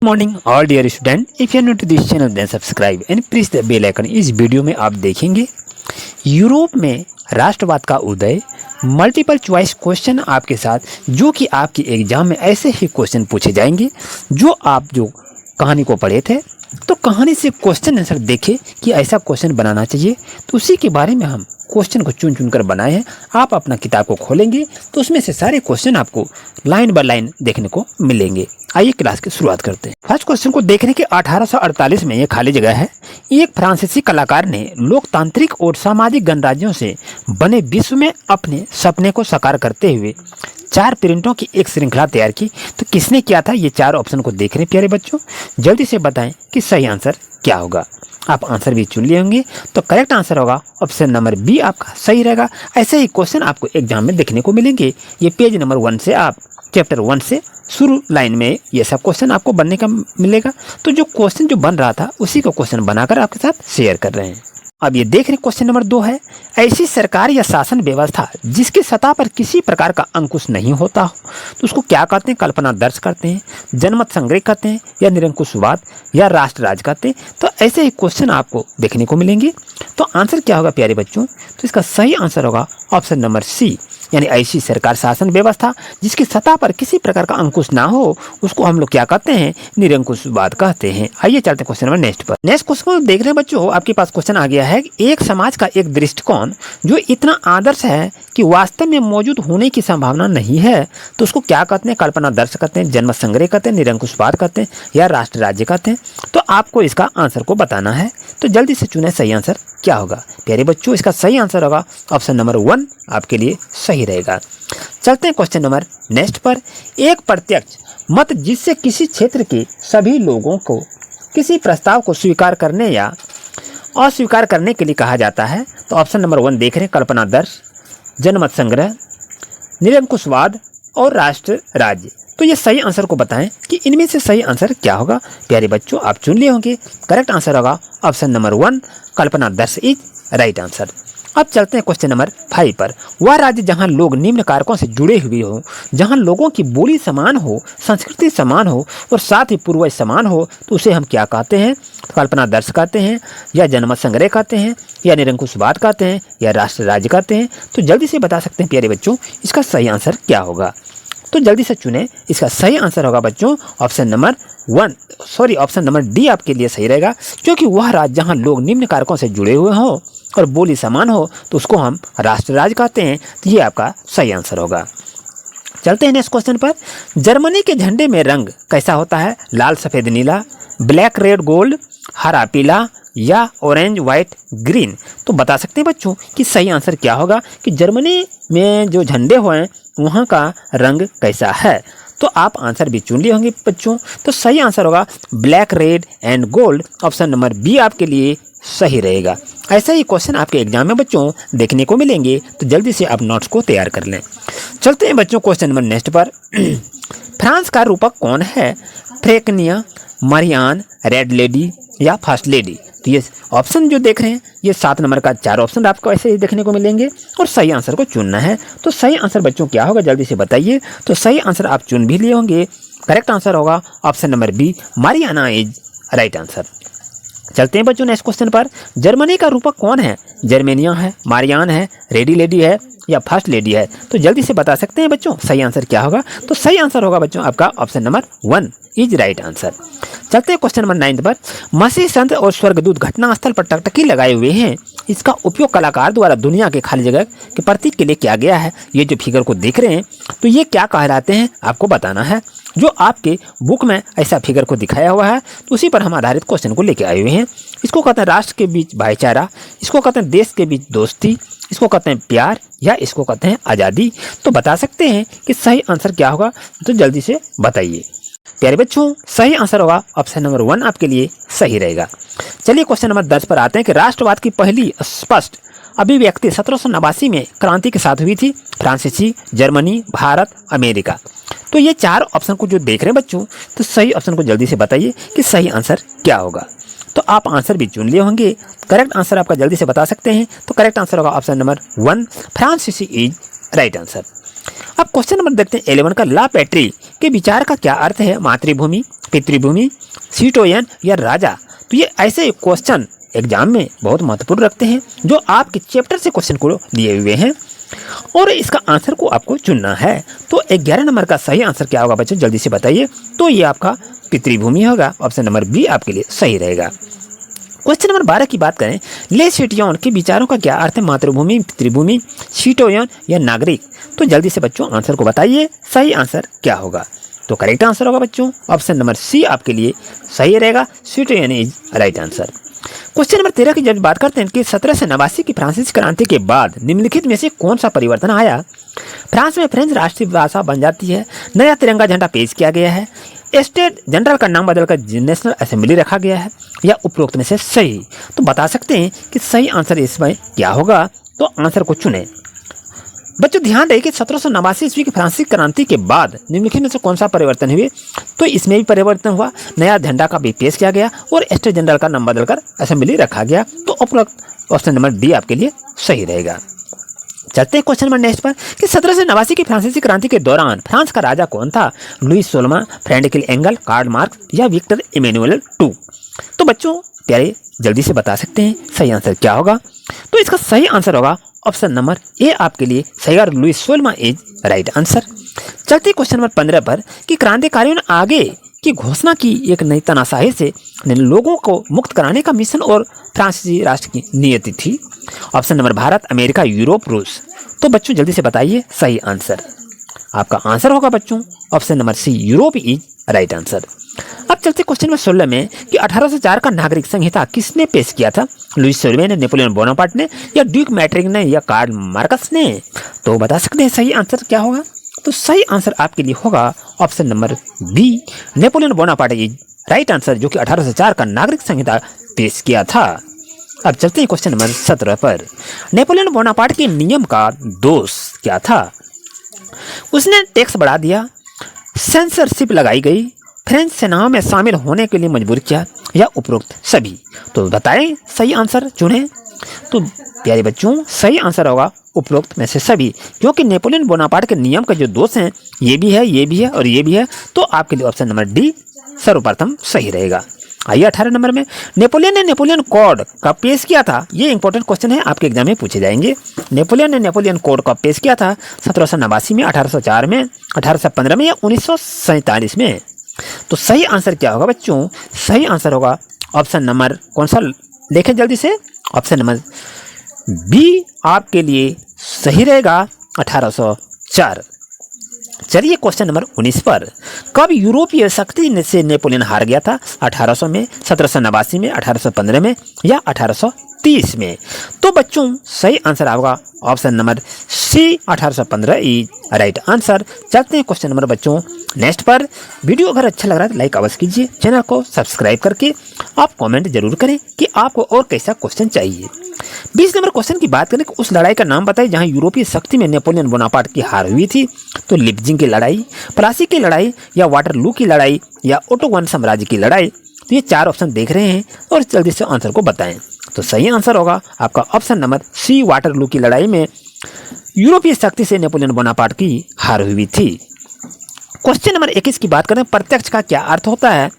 Morning all dear student, if you are new to this channel then subscribe and press the bell icon. इस video में आप देखेंगे Europe में राष्ट्रवाद का उदय, मल्टीपल चॉइस क्वेश्चन आपके साथ, जो कि आपकी एग्जाम में ऐसे ही क्वेश्चन पूछे जाएंगे जो आप कहानी को पढ़े थे तो कहानी से क्वेश्चन आंसर देखे कि ऐसा क्वेश्चन बनाना चाहिए, तो उसी के बारे में हम क्वेश्चन को चुन कर बनाए हैं। आप अपना किताब को खोलेंगे तो उसमें से सारे क्वेश्चन आपको लाइन बाय लाइन देखने को मिलेंगे। आइए क्लास की शुरुआत करते हैं। फर्स्ट क्वेश्चन को देखने के 1848 में ये खाली जगह है। एक फ्रांसीसी कलाकार ने लोकतांत्रिक और सामाजिक गणराज्यों से बने विश्व में अपने सपने को साकार करते हुए 4 प्रिंटों की एक श्रृंखला तैयार की। तो किसने किया था? ये 4 ऑप्शन को देख रहे हैं प्यारे बच्चों, जल्दी से बताएं कि सही आंसर क्या होगा। आप आंसर भी चुन लिए होंगे, तो करेक्ट आंसर होगा ऑप्शन नंबर बी आपका सही रहेगा। ऐसे ही क्वेश्चन आपको एग्जाम में देखने को मिलेंगे। ये पेज नंबर 1 से आप चैप्टर 1 से शुरू लाइन में ये सब क्वेश्चन आपको बनने का मिलेगा। तो जो क्वेश्चन जो बन रहा था उसी को क्वेश्चन बनाकर आपके साथ शेयर कर रहे हैं। अब ये देख रहे हैं क्वेश्चन नंबर 2 है, ऐसी सरकार या शासन व्यवस्था जिसकी सतह पर किसी प्रकार का अंकुश नहीं होता हो तो उसको क्या कहते हैं? कल्पना दर्श करते हैं, जनमत संग्रह कहते हैं, या निरंकुशवाद, या राष्ट्र राज कहते हैं। तो ऐसे ही क्वेश्चन आपको देखने को मिलेंगे। तो आंसर क्या होगा प्यारे बच्चों? तो इसका सही आंसर होगा ऑप्शन नंबर सी, यानी ऐसी सरकार शासन व्यवस्था जिसकी सतह पर किसी प्रकार का अंकुश ना हो उसको हम लोग क्या कहते हैं? निरंकुशवाद कहते हैं। आइए चलते हैं क्वेश्चन नंबर नेक्स्ट पर। नेक्स्ट क्वेश्चन को देख रहे हैं बच्चों, आपके पास क्वेश्चन आ गया है, एक समाज का एक दृष्टिकोण जो इतना आदर्श है कि वास्तव में मौजूद होने की संभावना नहीं है तो उसको क्या कहते हैं? कल्पना दर्श कहते हैं, जनमत संग्रह कहते हैं, निरंकुशवाद कहते हैं, या राष्ट्र राज्य कहते हैं। तो आपको इसका आंसर को बताना है, तो जल्दी से चुने सही आंसर क्या होगा प्यारे बच्चों। इसका सही आंसर होगा ऑप्शन नंबर 1 आपके लिए सही रहेगा। चलते हैं क्वेश्चन नंबर नेक्स्ट पर। एक प्रत्यक्ष मत जिससे किसी क्षेत्र के सभी लोगों को किसी प्रस्ताव को स्वीकार करने या अस्वीकार करने के लिए कहा जाता है। तो ऑप्शन नंबर 1 देख रहे हैं, कल्पना दर्श, जनमत संग्रह, निरंकुशवाद और राष्ट्र राज्य। तो ये सही आंसर को बताएं कि इनमें से सही आंसर क्या होगा प्यारे बच्चों। आप चुन लिए होंगे, करेक्ट आंसर होगा ऑप्शन नंबर 1, कल्पना दर्श इज राइट आंसर। अब चलते हैं क्वेश्चन नंबर 5 पर। वह राज्य जहां लोग निम्न कारकों से जुड़े हुए हो, जहां लोगों की बोली समान हो, संस्कृति समान हो और साथ ही पूर्वज समान हो, तो उसे हम क्या कहते हैं? कल्पना दर्श कहते हैं, या जनमत संग्रह कहते हैं, या निरंकुशवाद कहते हैं, या राष्ट्र राज्य कहते हैं। तो जल्दी से बता सकते हैं प्यारे बच्चों इसका सही आंसर क्या होगा। तो जल्दी से चुने, इसका सही आंसर होगा बच्चों ऑप्शन नंबर डी आपके लिए सही रहेगा, क्योंकि वह राज्य जहां लोग निम्न कारकों से जुड़े हुए हों और बोली समान हो तो उसको हम राष्ट्र राज्य कहते हैं। तो ये आपका सही आंसर होगा। चलते हैं नेक्स्ट क्वेश्चन पर। जर्मनी के झंडे में रंग कैसा होता है? लाल सफेद नीला, ब्लैक रेड गोल्ड, हरा पीला, या ऑरेंज व्हाइट ग्रीन। तो बता सकते हैं बच्चों कि सही आंसर क्या होगा कि जर्मनी में जो झंडे हुए वहाँ का रंग कैसा है। तो आप आंसर भी चुन लिए होंगे बच्चों, तो सही आंसर होगा black red and gold, option number B आपके लिए सही रहेगा। ऐसा ही क्वेश्चन आपके एग्जाम में बच्चों देखने को मिलेंगे, तो जल्दी से आप नोट्स को तैयार कर लें। चलते हैं बच्चों क्वेश्चन नंबर नेक्स्ट पर। फ्रांस का रूपक कौन है? फ्रेकनिया, मरियान, रेड लेडी, या फर्स्ट लेडी। तो ये ऑप्शन जो देख रहे हैं ये 7 नंबर का 4 ऑप्शन आपको ऐसे ही देखने को मिलेंगे और सही आंसर को चुनना है। तो सही आंसर बच्चों क्या होगा जल्दी से बताइए। तो सही आंसर आप चुन भी लिए होंगे, करेक्ट आंसर होगा option number B, Mariana is right answer. चलते हैं बच्चों नेक्स्ट क्वेश्चन पर। जर्मनी का रूपक कौन है? जर्मेनिया है, मारियान है, रेडी लेडी है, या फर्स्ट लेडी है। तो जल्दी से बता सकते हैं बच्चों सही आंसर क्या होगा। तो सही आंसर होगा बच्चों आपका option number 1 is right answer. चलते हैं क्वेश्चन नंबर 9 पर। मसीह संत और स्वर्गदूत घटनास्थल पर टकटकी लगाए हुए हैं, इसका उपयोग कलाकार द्वारा दुनिया के खाली जगह के प्रतीक के लिए किया गया है। ये जो फिगर को देख रहे हैं तो ये क्या कहलाते हैं आपको बताना है। जो आपके बुक में ऐसा फिगर को दिखाया हुआ है तो उसी पर हम आधारित क्वेश्चन को लेकर आए हुए हैं। इसको कहते हैं राष्ट्र के बीच भाईचारा, इसको कहते हैं देश के बीच दोस्ती, इसको कहते हैं प्यार, या इसको कहते हैं आज़ादी। तो बता सकते हैं कि सही आंसर क्या होगा, तो जल्दी से बताइए प्यारे बच्चों। सही आंसर होगा ऑप्शन नंबर 1 आपके लिए सही रहेगा। चलिए क्वेश्चन नंबर 10 पर आते हैं कि राष्ट्रवाद की पहली स्पष्ट अभिव्यक्ति 1789 में क्रांति के साथ हुई थी। फ्रांसीसी, जर्मनी, भारत, अमेरिका। तो ये 4 ऑप्शन को जो देख रहे हैं बच्चों, तो सही ऑप्शन को जल्दी से बताइए कि सही आंसर क्या होगा। तो आप आंसर भी चुन लिए होंगे, करेक्ट आंसर आपका जल्दी से बता सकते हैं। तो करेक्ट आंसर होगा ऑप्शन नंबर 1, फ्रांसीसी इज राइट आंसर। अब क्वेश्चन नंबर देखते हैं 11 का। ला पैट्री के विचार का क्या अर्थ है? मातृभूमि, पितृभूमि, सीटोयन या राजा। तो ये ऐसे क्वेश्चन एग्जाम में बहुत महत्वपूर्ण रखते हैं जो आपके चैप्टर से क्वेश्चन को दिए हुए हैं और इसका आंसर को आपको चुनना है। तो 11 नंबर का सही आंसर क्या होगा बच्चों, जल्दी से बताइए। तो ये आपका पितृभूमि होगा, ऑप्शन नंबर बी आपके लिए सही रहेगा। क्वेश्चन नंबर 12 की बात करें, ले सीटियोन के विचारों का क्या अर्थ है, मातृभूमि, पितृभूमि, सीटोयन या नागरिक। तो जल्दी से बच्चों आंसर को बताइए, सही आंसर क्या होगा। तो करेक्ट आंसर होगा बच्चों ऑप्शन नंबर सी आपके लिए सही रहेगा, सीटोयन is right answer. Question number 13 की जब बात करते हैं कि 1789 की फ्रांसीसी क्रांति के बाद निम्नलिखित में से कौन सा परिवर्तन आया। फ्रांस में फ्रेंच राष्ट्रीय भाषा बन जाती है, नया तिरंगा झंडा पेश किया गया है, स्टेट जनरल का नाम बदलकर नेशनल असेंबली रखा गया है, या उपरोक्त में से सही। तो बता सकते हैं कि सही आंसर इसमें क्या होगा। तो आंसर को चुने। बच्चों ध्यान रहे कि 1789 ईस्वी की फ्रांसीसी क्रांति के बाद निम्नलिखित में से कौन सा परिवर्तन हुए। तो इसमें भी परिवर्तन हुआ, नया झंडा का भी पेश किया गया और स्टेट जनरल का नाम बदलकर असेंबली रखा गया। तो उपरोक्त ऑप्शन नंबर डी आपके लिए सही रहेगा। चलते हैं क्वेश्चन नंबर नेक्स्ट पर कि 1789 की फ्रांसीसी क्रांति के दौरान फ्रांस का राजा कौन था, Louis 16, Frederick Engel, Karl Marx या विक्टर इमैनुअल II। तो बच्चों प्यारे जल्दी से बता सकते हैं सही आंसर क्या होगा। तो इसका सही आंसर होगा ऑप्शन नंबर ए आपके लिए सही और लुईस 16 इज राइट आंसर। चलते क्वेश्चन नंबर 15 पर कि क्रांतिकारियों ने आगे की घोषणा की एक नई तानाशाही से लोगों को मुक्त कराने का मिशन और फ्रांसीसी राष्ट्र की नियति थी। Option number Bharat, America, Europe, रूस। तो बच्चों जल्दी से बताइए सही आंसर। आपका आंसर होगा बच्चों option number C, Europe is right answer. अब चलते क्वेश्चन नंबर 16 में कि 1804 का नागरिक संहिता किसने पेश किया था, लुईस 16 ने, नेपोलियन बोनापार्ट ने या ड्यूक मैट्रिक ने या कार्ल मार्कस ने। तो बता सकते हैं सही आंसर क्या होगा। तो सही आंसर आपके लिए होगा option number B, Napoleon Bonaparte is right answer, जो कि 1804 का नागरिक संहिता पेश किया था। अब चलते हैं क्वेश्चन नंबर 17 पर। नेपोलियन बोनापार्ट के नियम का दोष क्या था, उसने टैक्स बढ़ा दिया, सेंसरशिप लगाई गई, फ्रेंच सेनाओं में शामिल होने के लिए मजबूर किया या उपरोक्त सभी। तो बताएं सही आंसर चुनें। तो प्यारे बच्चों सही आंसर होगा उपरोक्त में से सभी, क्योंकि नेपोलियन बोनापार्ट के नियम का जो दोष हैं ये भी है, ये भी है और ये भी है। तो आपके लिए ऑप्शन नंबर डी सर्वप्रथम सही रहेगा। आइए 18 नंबर में, नेपोलियन ने नेपोलियन कोड कब पेश किया था। ये इंपॉर्टेंट क्वेश्चन है, आपके एग्जाम में पूछे जाएंगे। नेपोलियन ने नेपोलियन कोड कब पेश किया था, 1789 में, 1804 में, 1815 में या 1947 में। तो सही आंसर क्या होगा बच्चों, सही आंसर होगा ऑप्शन नंबर कौन सा, देखें जल्दी से, ऑप्शन नंबर बी आपके लिए सही रहेगा 1804। चलिए क्वेश्चन नंबर 19 पर, कब यूरोपीय शक्ति से नेपोलियन हार गया था, 1800 में, 1789 में, 1815 में या 1830 में। तो बच्चों सही आंसर होगा option number C, 1815 is right answer. चलते हैं क्वेश्चन नंबर बच्चों नेक्स्ट पर। वीडियो अगर अच्छा लग रहा है तो लाइक अवश्य कीजिए, चैनल को सब्सक्राइब करके आप कमेंट जरूर करें कि आपको और कैसा क्वेश्चन चाहिए। 20 नंबर क्वेश्चन की बात करें, उस लड़ाई का नाम बताइए जहां यूरोपीय शक्ति में नेपोलियन बोनापार्ट की हार हुई थी। तो लिप्जिंग की लड़ाई, प्लासी की लड़ाई या वाटरलू की लड़ाई या ओटोगन साम्राज्य की लड़ाई। तो ये 4 ऑप्शन देख रहे हैं और जल्दी से आंसर को बताएं। तो सही आंसर होगा आपका ऑप्शन नंबर सी, वाटरलू की लड़ाई में यूरोपीय शक्ति से नेपोलियन बोनापार्ट की हार हुई थी। क्वेश्चन नंबर 21 की बात करें, प्रत्यक्ष का क्या अर्थ होता है,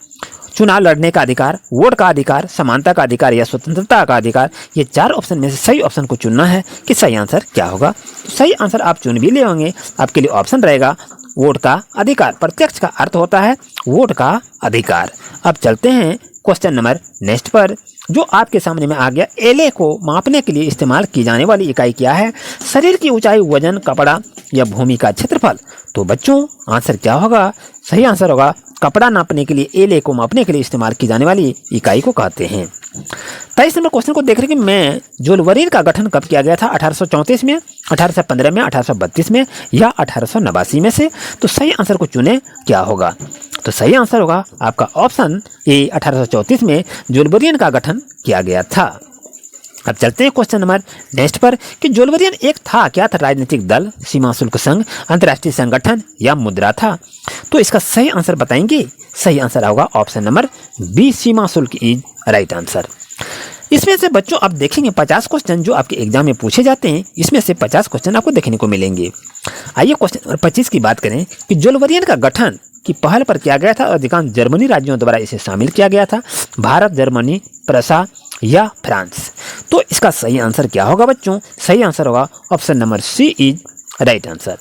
चुनाव लड़ने का अधिकार, वोट का अधिकार, समानता का अधिकार या स्वतंत्रता का अधिकार। ये 4 ऑप्शन में से सही ऑप्शन को चुनना है कि सही आंसर क्या होगा। तो सही आंसर आप चुन भी ले होंगे, आपके लिए ऑप्शन रहेगा वोट का अधिकार। प्रत्यक्ष का अर्थ होता है वोट का अधिकार। अब चलते हैं क्वेश्चन नंबर नेक्स्ट पर, जो आपके सामने में आ गया। एले को मापने के लिए इस्तेमाल की जाने वाली इकाई क्या है, शरीर की ऊंचाई, वजन, कपड़ा या भूमि का क्षेत्रफल। तो बच्चों आंसर क्या होगा, सही आंसर होगा कपड़ा नापने के लिए, एले को मापने के लिए इस्तेमाल की जाने वाली इकाई को कहते हैं। 23 नंबर क्वेश्चन को देख रहे हैं कि जोलवरीन का गठन कब किया गया था, 1834 में, 1815 में, 1832 में या 1889 में से। तो सही आंसर को चुने क्या होगा। तो सही आंसर होगा आपका ऑप्शन ए, 1834 में जोलवरीन का गठन किया गया था। अब चलते हैं क्वेश्चन नंबर नेक्स्ट पर कि जोलवरीन एक था क्या था, राजनीतिक दल, सीमा शुल्क संघ, अंतर्राष्ट्रीय संगठन या मुद्रा था। तो इसका सही आंसर बताएंगे। सही आंसर होगा ऑप्शन नंबर बी, सीमा शुल्क इज राइट आंसर। इसमें से बच्चों आप देखेंगे 50 क्वेश्चन जो आपके एग्जाम में पूछे जाते हैं, इसमें से 50 क्वेश्चन आपको देखने को मिलेंगे। आइए क्वेश्चन नंबर 25 की बात करें कि जोलवरीन का गठन की पहल पर किया गया था? अधिकांश जर्मनी राज्यों द्वारा इसे शामिल किया गया था। भारत, जर्मनी, प्रसा या फ्रांस? तो इसका सही आंसर क्या होगा बच्चों? सही आंसर होगा option number C is right answer.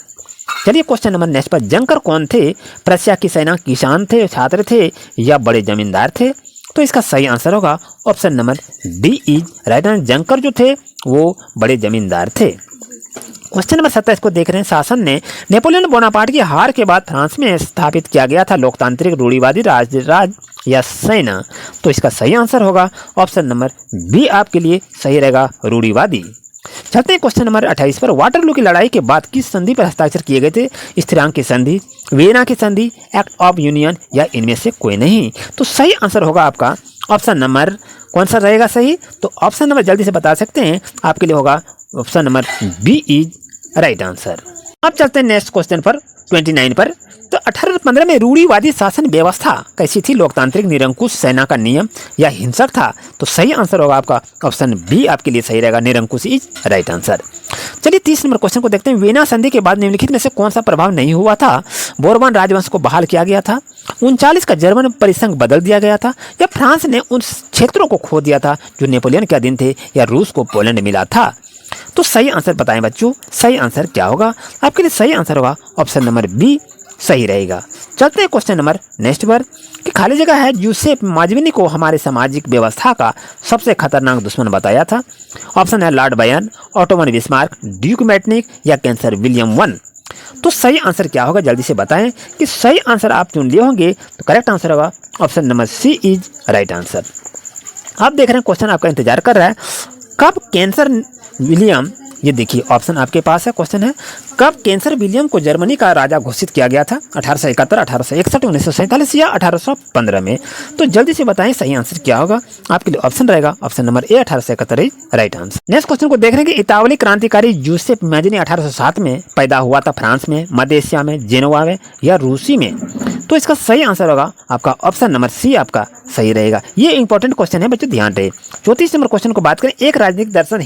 चलिए क्वेश्चन नंबर नेक्स्ट पर, जंकर कौन थे? प्रशिया की सेना किसान थे, छात्र थे या बड़े जमींदार थे? तो इसका सही आंसर होगा option number D is right answer. जंकर जो थे वो बड़े जमींदार थे। क्वेश्चन नंबर 27 को देख रहे हैं, शासन ने नेपोलियन बोनापार्ट की हार के बाद फ्रांस में स्थापित किया गया था लोकतांत्रिक रूढ़िवादी राज या सेना? तो इसका सही आंसर होगा ऑप्शन नंबर बी आपके लिए सही रहेगा, रूढ़िवादी। चलते हैं क्वेश्चन नंबर 28 पर, वाटरलू की लड़ाई के बाद किस संधि पर हस्ताक्षर किए गए थे? स्थिरांक की संधि, वियना की संधि, एक्ट ऑफ यूनियन या इनमें से कोई नहीं? तो सही आंसर होगा आपका ऑप्शन नंबर कौन सा रहेगा सही? तो ऑप्शन नंबर जल्दी से बता सकते हैं, आपके लिए होगा option number B is right answer. अब चलते हैं नेक्स्ट क्वेश्चन पर 29 पर। तो 1815 में रूढ़िवादी शासन व्यवस्था कैसी थी? लोकतांत्रिक, निरंकुश, सेना का नियम या हिंसक था? तो सही आंसर होगा आपका ऑप्शन बी आपके लिए सही रहेगा, निरंकुश इज राइट आंसर। चलिए 30 नंबर क्वेश्चन को देखते हैं, वियना संधि के बाद निम्नलिखित में से कौन सा प्रभाव नहीं हुआ था? बोरबन राजवंश को बहाल किया गया था, 39 का जर्मन परिसंघ बदल दिया गया था, या फ्रांस ने उन क्षेत्रों को खो दिया था जो नेपोलियन के अधीन थे, या रूस को पोलैंड मिला था? तो सही आंसर बताएं बच्चों, सही आंसर क्या होगा? आपके लिए सही आंसर होगा ऑप्शन नंबर बी सही रहेगा। चलते हैं क्वेश्चन नंबर नेक्स्ट पर, कि खाली जगह है, यूसेफ माजविनी को हमारे सामाजिक व्यवस्था का सबसे खतरनाक दुश्मन बताया था? ऑप्शन है lord Byron, Otto von Bismarck, duke Metternich या कैंसर विलियम वन? तो सही आंसर क्या होगा? जल्दी से बताएं कि सही आंसर आप चुन लिए होंगे, तो करेक्ट आंसर होगा option number C is right answer. आप देख रहे हैं क्वेश्चन आपका इंतजार कर रहा है, कब कैंसर विलियम, ये देखिए ऑप्शन आपके पास है, क्वेश्चन है कब कैंसर विलियम को जर्मनी का राजा घोषित किया गया था? 1871, 1861, 1947 या 1815 में? तो जल्दी से बताएं सही आंसर क्या होगा? आपके लिए ऑप्शन रहेगा option number A 1871 right answer. Next question को देख रहे हैं कि इतावली क्रांतिकारी यूसेफ मैजनी 1807 में पैदा हुआ था, फ्रांस में, मध्य एशिया में, जेनोवा में या रूसी में? तो इसका सही आंसर होगा आपका ऑप्शन नंबर सी आपका सही रहेगा। ये इंपॉर्टेंट क्वेश्चन है बच्चों, ध्यान रहे। 34 नंबर क्वेश्चन को बात करें, एक राजनीतिक दर्शन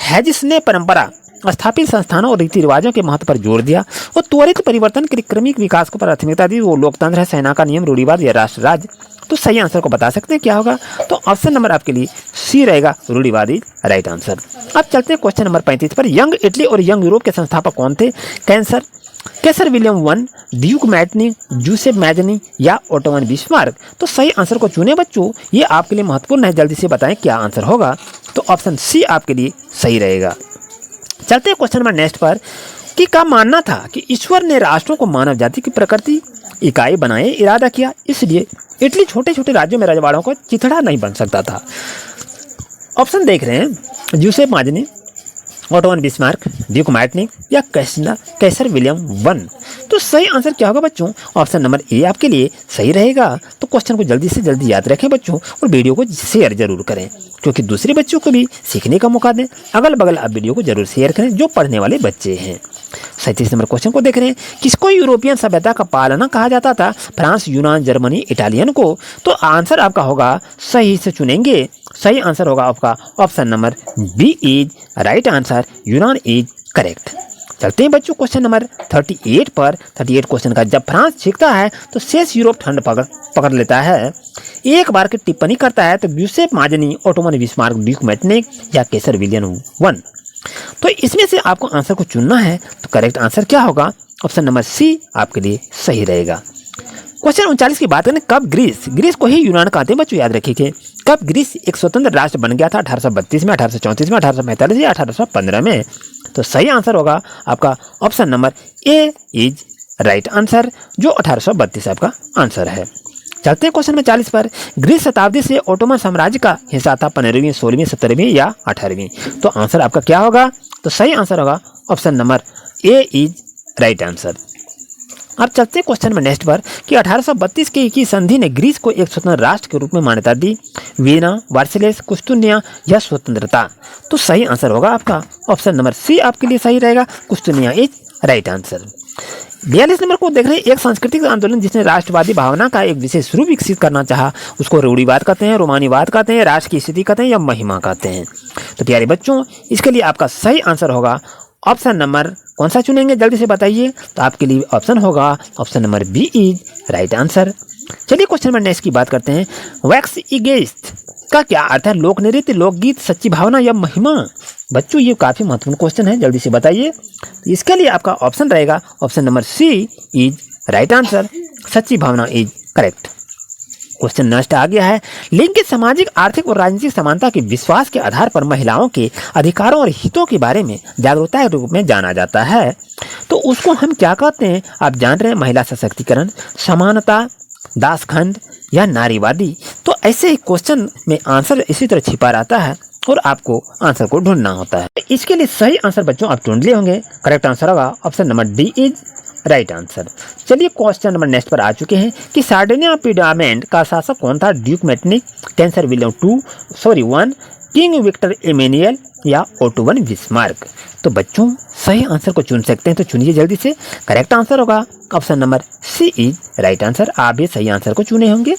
हैजिस ने परंपरा, स्थापित संस्थानों और रीति रिवाजों के महत्व पर जोर दिया और त्वरित परिवर्तन के क्रमिक विकास को प्राथमिकता दी। वो लोकतंत्र है, सेना का नियम, रूढ़िवाद या राष्ट्र राज्य? तो सही आंसर को बता सकते हैं क्या होगा? तो ऑप्शन नंबर आपके लिए सी रहेगा, रूढ़िवादी राइट आंसर। अब चलते हैं क्वेश्चन नंबर 35 पर, यंग इटली और यंग यूरोप के संस्थापक कौन थे? कैसर William one, Duke मैटनिक, Joseph Mazzini या ओटोमन बिस्मार्क? तो सही आंसर को चुने बच्चों, ये आपके लिए महत्वपूर्ण है, जल्दी से बताएं क्या आंसर होगा? तो ऑप्शन सी आपके लिए सही रहेगा। चलते हैं क्वेश्चन नंबर नेक्स्ट पर, कि का मानना था कि ईश्वर ने राष्ट्रों को मानव जाति की प्रकृति इकाई बनाए इरादा किया, इसलिए इटली छोटे छोटे राज्यों में रजवाड़ों को चिथड़ा नहीं बन सकता था? ऑप्शन देख रहे हैं, Joseph Mazzini, Ottoman Bismarck, duke Metternich या कैसर विलियम वन? तो सही आंसर क्या होगा बच्चों? ऑप्शन नंबर ए आपके लिए सही रहेगा। तो क्वेश्चन को जल्दी से जल्दी याद रखें बच्चों, और वीडियो को शेयर जरूर करें, क्योंकि दूसरे बच्चों को भी सीखने का मौका दें। अगल बगल आप वीडियो को जरूर शेयर करें जो पढ़ने वाले बच्चे हैं। 37 नंबर क्वेश्चन को देख रहे हैं, किसको यूरोपियन सभ्यता का पालना कहा जाता था? फ्रांस, यूनान, जर्मनी, इटालियन को? तो आंसर आपका होगा, सही से चुनेंगे, सही आंसर होगा आपका option number B is right answer, Yunan is correct. चलते हैं बच्चों क्वेश्चन नंबर 38 पर। 38 क्वेश्चन का, जब फ्रांस छिकता है तो शेष यूरोप ठंड पकड़ लेता है, एक बार की टिप्पणी करता है तो Yusuf माजनी, Ottoman Bismarck, duke Metternich या कैसर विलियम वन? तो इसमें से आपको आंसर को चुनना है, तो करेक्ट आंसर क्या होगा? ऑप्शन नंबर सी आपके लिए सही रहेगा। क्वेश्चन 39 की बात करें, कब ग्रीस को ही यूनान कहते हैं बच्चों, याद रखिए। कब ग्रीस एक स्वतंत्र राष्ट्र बन गया था? 1832 में, 1834 में, 1845 या 1815 में? तो सही आंसर होगा आपका option number A is right answer, जो 1832 आपका आंसर है। चलते हैं क्वेश्चन में 40 पर, ग्रीस शताब्दी से ओटोमन साम्राज्य का हिस्सा था, 15वीं, 16वीं, 17वीं या 18वीं? तो आंसर आपका क्या होगा? तो सही आंसर होगा option number A is right answer. अब चलते हैं क्वेश्चन में नेक्स्ट पर, कि 1832 की संधि ने ग्रीस को एक स्वतंत्र राष्ट्र के रूप में मान्यता दी, वियना, वर्साइलेस, कुस्तुनिया या स्वतंत्रता? तो सही आंसर होगा आपका ऑप्शन नंबर सी आपके लिए सही रहेगा, कुस्तुनिया इज राइट आंसर। 42 नंबर को देख रहे हैं, एक सांस्कृतिक आंदोलन जिसने राष्ट्रवादी भावना का एक विशेष रूप विकसित करना चाहा, उसको रूढ़िवाद कहते हैं, रोमानीवाद कहते हैं, राष्ट्र की स्थिति कहते हैं या महिमा कहते हैं? तो प्यारे बच्चों, इसके लिए आपका सही आंसर होगा ऑप्शन नंबर कौन सा चुनेंगे जल्दी से बताइए। तो आपके लिए ऑप्शन होगा option number B is right answer. चलिए क्वेश्चन नंबर नेक्स्ट की बात करते हैं। वैक्स इगेस्ट का क्या अर्थ है? लोक नृत्य, लोकगीत, सच्ची भावना या महिमा। बच्चों ये काफी महत्वपूर्ण क्वेश्चन है, जल्दी से बताइए। इसके लिए आपका ऑप्शन रहेगा option number C is right answer, सच्ची भावना इज करेक्ट। क्वेश्चन नेक्स्ट आ गया है। लिंग, सामाजिक, आर्थिक और राजनीतिक समानता के विश्वास के आधार पर महिलाओं के अधिकारों और हितों के बारे में जागरूकता के रूप में जाना जाता है, तो उसको हम क्या कहते हैं? आप जान रहे हैं, महिला सशक्तिकरण, समानता, दासखंड या नारीवादी। तो ऐसे ही क्वेश्चन में आंसर इसी तरह छिपा रहता है और आपको आंसर को ढूंढना होता है। इसके लिए सही आंसर बच्चों आप ढूंढ लिए होंगे। करेक्ट आंसर होगा option number D is right answer. चलिए क्वेश्चन नंबर नेक्स्ट पर आ चुके हैं कि सार्डिनिया पिडामेंट का शासक कौन था? Duke Metternich, kaiser William 1, king Victor Emmanuel या ओटो वन बिस्मार्क। तो बच्चों सही आंसर को चुन सकते हैं, तो चुनिए जल्दी से। करेक्ट आंसर होगा option number C is right answer. आप भी सही आंसर को चुने होंगे।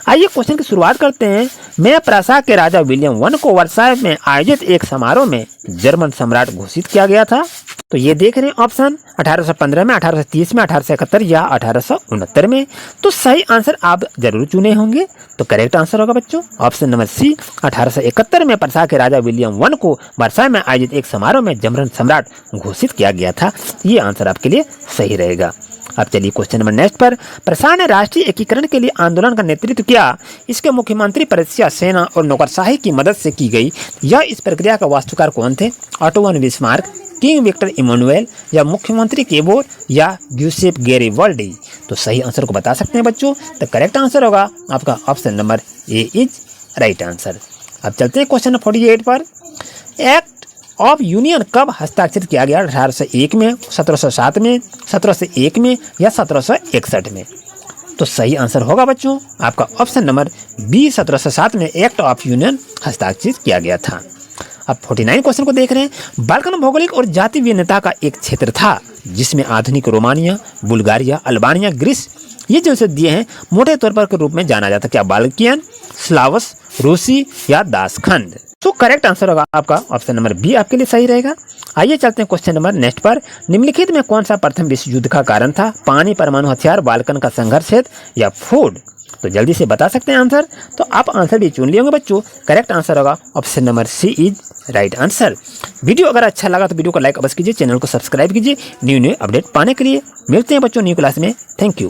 आइए क्वेश्चन की शुरुआत करते हैं। मैं प्रासाद के राजा विलियम 1 को वर्साय में आयोजित एक समारोह में जर्मन सम्राट घोषित किया गया था। तो ये देख रहे हैं ऑप्शन 1815 में, 1830 में, 1871 या 1869 में। तो सही आंसर आप जरूर चुने होंगे। तो करेक्ट आंसर होगा बच्चों ऑप्शन नंबर सी, 1871 में प्रासाद के राजा विलियम 1 को वर्साय में आयोजित एक समारोह में जर्मन सम्राट घोषित किया गया था। ये आंसर आपके लिए सही रहेगा। अब चलिए क्वेश्चन नंबर नेक्स्ट पर। प्रसाद ने राष्ट्रीय एकीकरण के लिए आंदोलन का नेतृत्व किया। इसके मुख्यमंत्री परीक्षा सेना और नौकरशाही की मदद से की गई। यह इस प्रक्रिया का वास्तुकार कौन थे? Otto von Bismarck, king Victor Emmanuel या मुख्यमंत्री केबोर या ग्यूसेप गैरिबाल्डी। तो सही आंसर को बता सकते हैं बच्चों। तो करेक्ट आंसर होगा आपका option number A is right answer. अब चलते हैं क्वेश्चन नंबर 48 पर। एक्ट ऑफ यूनियन कब हस्ताक्षरित किया गया? 1801 में, 1707 में, 1701 में या 1761 में। तो सही आंसर होगा बच्चों आपका ऑप्शन नंबर बी, 1707 में एक्ट ऑफ यूनियन हस्ताक्षरित किया गया था। अब 49 क्वेश्चन को देख रहे हैं। बाल्कन भौगोलिक और जाति विभिन्नता का एक क्षेत्र था जिसमें आधुनिक रोमानिया, बुल्गारिया, अल्बानिया, ग्रीस ये जो दिए हैं मोटे तौर पर के रूप में जाना जाता है। क्या बाल्कियन, स्लावस, रूसी या दासखंड। तो करेक्ट आंसर होगा आपका ऑप्शन नंबर बी आपके लिए सही रहेगा। आइए चलते हैं क्वेश्चन नंबर नेक्स्ट पर। निम्नलिखित में कौन सा प्रथम विश्व युद्ध का कारण था? पानी, परमाणु हथियार, बाल्कन का संघर्ष क्षेत्र या फूड। तो जल्दी से बता सकते हैं आंसर। तो आप आंसर भी चुन लिए होंगे बच्चों। करेक्ट आंसर होगा option number C is right answer. Video अगर अच्छा लगा तो वीडियो को लाइक अवश्य कीजिए, चैनल को सब्सक्राइब कीजिए न्यू अपडेट पाने के लिए। मिलते हैं बच्चों न्यू क्लास में। Thank you.